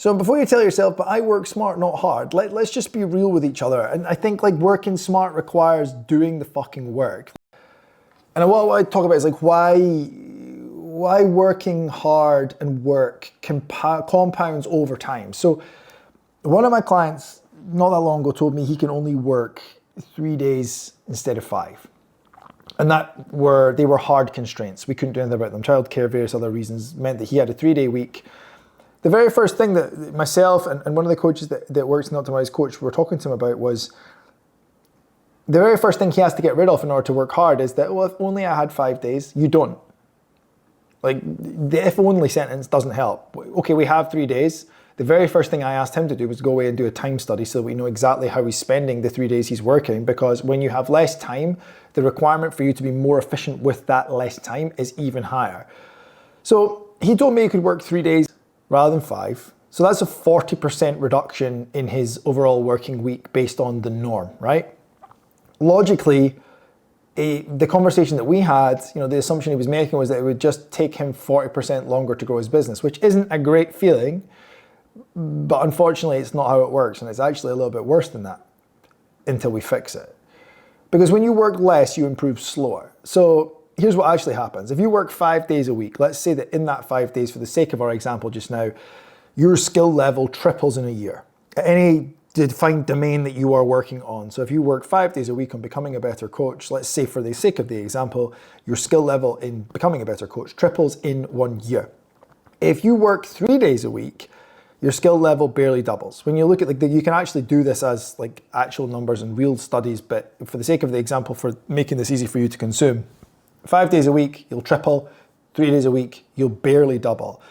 So before you tell yourself, but I work smart, not hard, let's just be real with each other. And I think like working smart requires doing the fucking work. And what I talk about is like why working hard and work compounds over time. So one of my clients not that long ago told me he can only work 3 days instead of 5. And they were hard constraints. We couldn't do anything about them. Childcare, various other reasons meant that he had a 3-day week. The very first thing that myself and one of the coaches that works in Optimize Coach were talking to him about was the very first thing he has to get rid of in order to work hard is that, well, if only I had 5 days, you don't. Like, the if only sentence doesn't help. Okay, we have 3 days. The very first thing I asked him to do was go away and do a time study so that we know exactly how he's spending the 3 days he's working, because when you have less time, the requirement for you to be more efficient with that less time is even higher. So he told me he could work 3 days rather than 5. So that's a 40% reduction in his overall working week based on the norm, right? Logically, the conversation that we had, the assumption he was making was that it would just take him 40% longer to grow his business, which isn't a great feeling, but unfortunately it's not how it works, and it's actually a little bit worse than that until we fix it. Because when you work less, you improve slower. So here's what actually happens. If you work 5 days a week, let's say that in that 5 days, for the sake of our example just now, your skill level triples in a year at any defined domain that you are working on. So if you work 5 days a week on becoming a better coach, let's say for the sake of the example, your skill level in becoming a better coach triples in 1 year. If you work 3 days a week, your skill level barely doubles. When you look at you can actually do this as like actual numbers and real studies, but for the sake of the example, for making this easy for you to consume, 5 days a week, you'll triple. 3 days a week, you'll barely double.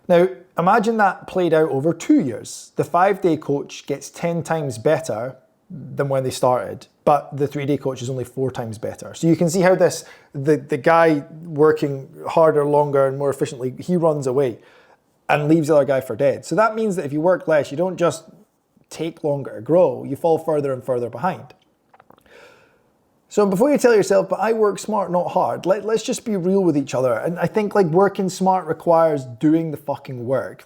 Now, imagine that played out over 2 years. The 5-day coach gets 10 times better than when they started, but the 3-day coach is only 4 times better. So you can see how the guy working harder, longer, and more efficiently, he runs away and leaves the other guy for dead. So that means that if you work less, you don't just take longer to grow, you fall further and further behind. So before you tell yourself, but I work smart, not hard, let's just be real with each other. And I think like working smart requires doing the fucking work.